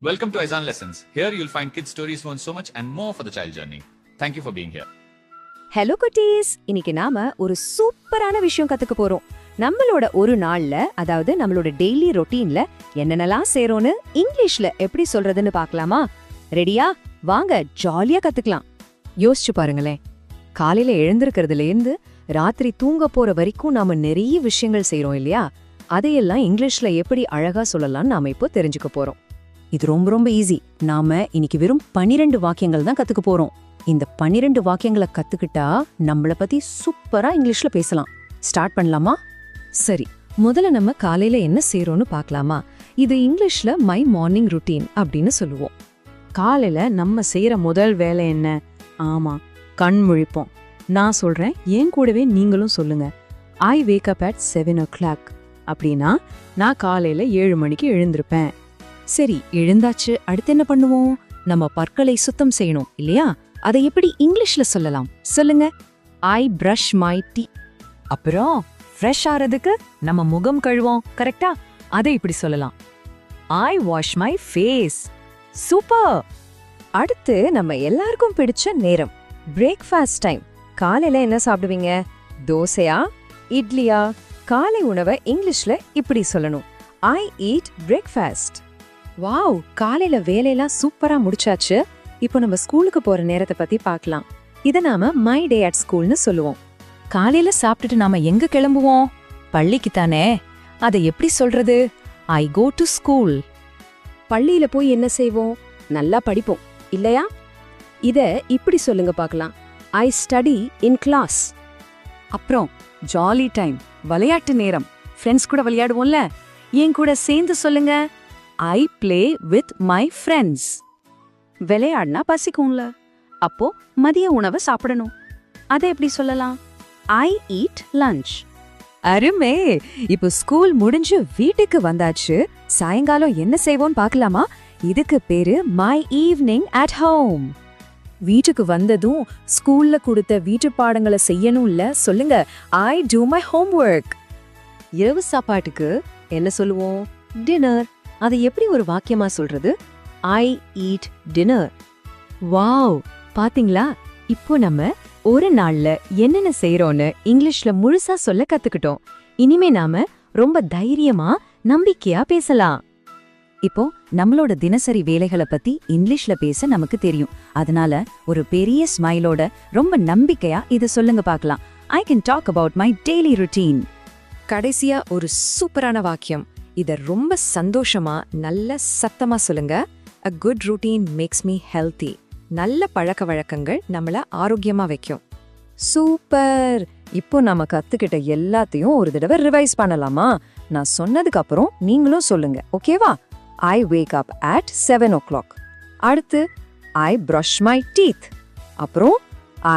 Welcome to Aizan Lessons. Here you'll find kids stories who want so much and more for the child journey. Thank you for being here. Hello குட்டீஸ், இன்னைக்கு நாம ஒரு சூப்பரான விஷயம் கத்துக்க போறோம். நம்மளோட ஒரு நாள்ல, அதாவது நம்மளோட டெய்லி ரொட்டீன்ல என்னென்னலாம் செய்றோம்னு இங்கிலீஷ்ல எப்படி சொல்றதுன்னு பார்க்கலாமா? ரெடியா? வாங்க ஜாலியா கத்துக்கலாம். யோசிச்சு பாருங்களேன், காலையில எழுந்திருக்கிறதுல இருந்து ராத்திரி தூங்க போற வரைக்கும் நாம நிறைய விஷயங்கள் செய்றோம் இல்லையா? அதையெல்லாம் இங்கிலீஷ்ல எப்படி அழகா சொல்லலாம்னு நாம இப்போ தெரிஞ்சுக்க போறோம். இது ரொம்ப ரொம்ப ஈஸி. நாம இன்னைக்கு வெறும் 12 வாக்கியங்கள் தான் கத்துக்க போறோம். இந்த 12 வாக்கியங்களை கத்துக்கிட்டா நம்மள பத்தி சூப்பரா இங்கிலீஷ்ல பேசலாம். ஸ்டார்ட் பண்ணலாமா? சரி, முதல்ல நம்ம காலையில என்ன செய்றோம்னு பார்க்கலாமா? இது இங்கிலீஷ்ல மை மார்னிங் ருட்டீன் அப்படின்னு சொல்லுவோம். காலையில நம்ம செய்யற முதல் வேலை என்ன? ஆமா, கண் முழிப்போம். நான் சொல்றேன், என் கூடவே நீங்களும் சொல்லுங்க. ஐ வேக் அப் அட் 7 o'clock. அப்படின்னா நான் காலையில 7 மணிக்கு எழுந்திருப்பேன். சரி, எழுந்தாச்சு. அடுத்து என்ன பண்ணுவோம்? நம்ம பற்களை சுத்தம் செய்யணும் இல்லையா? அதை எப்படி இங்கிலீஷ்ல சொல்லலாம்? சொல்லுங்க. ஐ பிரஷ் மை டீத். அப்புறம் ஃப்ரெஷ் ஆறதுக்கு நம்ம முகம் கழுவோம், கரெக்டா? அதை இப்படி சொல்லலாம். ஐ வாஷ் மை ஃபேஸ். சூப்பர். அடுத்து நம்ம எல்லாருக்கும் பிடிச்ச நேரம், பிரேக்ஃபாஸ்ட் டைம். காலையில என்ன சாப்பிடுவீங்க? தோசையா, இட்லியா? காலை உணவை இங்கிலீஷ்ல இப்படி சொல்லணும். I eat breakfast. வாவ், காலையில வேலையெல்லாம் சூப்பரா முடிச்சாச்சு. இப்போ நம்ம ஸ்கூலுக்கு போற நேரத்தை பத்தி பார்க்கலாம். இத நாம மை டே அட் ஸ்கூல்னு சொல்லுவோம். காலையில சாப்பிட்டுட்டு நாம எங்க கிளம்புவோம்? பள்ளிக்கு தானே. அதை எப்படி சொல்றது? ஐ கோ டு ஸ்கூல். பள்ளியில போய் என்ன செய்வோம்? நல்லா படிப்போம் இல்லையா? இத இப்படி சொல்லுங்க பார்க்கலாம். I study in class. அப்புறம் ஜாலி டைம், விளையாட்டு நேரம். ஃப்ரெண்ட்ஸ் கூட விளையாடுவோம்ல, என் கூட சேர்ந்து சொல்லுங்க. I play with my friends. விளையாடினா பசிக்கும்ல, அப்போ மதிய உணவை சாப்பிடணும். அதை எப்படி சொல்லலாம்? I eat lunch. அருமே. இப்போ ஸ்கூல் முடிஞ்சு வீட்டுக்கு வந்தாச்சு. சாயங்காலம் என்ன செய்வோம் பார்க்கலாமா? இதுக்கு பேரு மை ஈவினிங் அட் ஹோம். வீட்டுக்கு வந்ததும் ஸ்கூல்ல கொடுத்த வீட்டு பாடங்களை செய்யணும்ல, சொல்லுங்க. ஐ டூ மை ஹோம்வொர்க். இரவு சாப்பாட்டுக்கு என்ன சொல்லுவோம்? டின்னர். அதை எப்படி ஒரு வாக்கியமா சொல்றது? I eat dinner. வாவ், பாத்தீங்களா? இப்போ நம்ம ஒரு நாள்ல என்னென்ன செய்றோம்னு இங்கிலீஷ்ல முழுசா சொல்ல கத்துக்கிட்டோம். இனிமே நாம ரொம்ப தைரியமா, நம்பிக்கையா பேசலாம். இப்போ நம்மளோட தினசரி வேலைகளை பத்தி இங்கிலீஷ்ல பேச நமக்கு தெரியும். அதனால ஒரு பெரிய ஸ்மைலோட ரொம்ப நம்பிக்கையா இத சொல்லுங்க பார்க்கலாம். I can talk about my daily routine. கடைசியா ஒரு சூப்பரான வாக்கியம். இத ரொம்ப சந்தோஷமா, நல்ல சத்தமா சொல்லுங்க. A good routine makes me healthy. நல்ல பழக்க வழக்கங்கள் நம்மள ஆரோக்கியமா வைக்கும். சூப்பர். இப்போ நாம கத்துக்கிட்ட எல்லாத்தையும் ஒரு தடவை ரிவைஸ் பண்ணலாமா? நான் சொன்னதுக்கு அப்புறம் நீங்களும் சொல்லுங்க, ஓகேவா? I wake up at 7 o'clock. அடுத்து I brush my teeth. அப்புறம்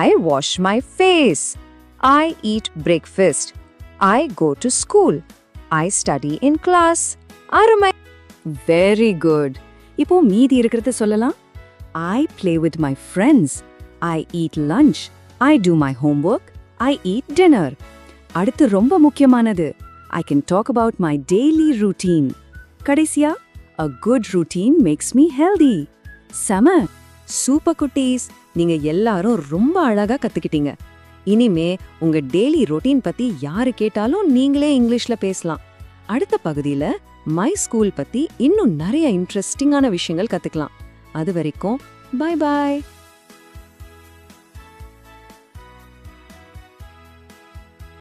I wash my face. I eat breakfast. I go to school. I study in class. அருமை. Very good. இப்போ மீதி இருக்கிறது சொல்லலாம். I play with my friends. I eat lunch. I do my homework. I eat dinner. அடுத்து ரொம்ப முக்கியமானது. I can talk about my daily routine. கடைசியா, a good routine makes me healthy. செம. சூப்பர் குட்டீஸ், நீங்க எல்லாரும் ரொம்ப அழகா கத்துக்கிட்டீங்க. இனிமே உங்க டெய்லி ரொட்டீன் பத்தி யாரு கேட்டாலும் நீங்களே இங்கிலீஷ்ல பேசலாம். அடுத்த பகுதியில மை ஸ்கூல் பத்தி இன்னும் நிறைய இன்ட்ரெஸ்டிங்கான விஷயங்கள் கத்துக்கலாம். அது வரைக்கும் பை பாய்.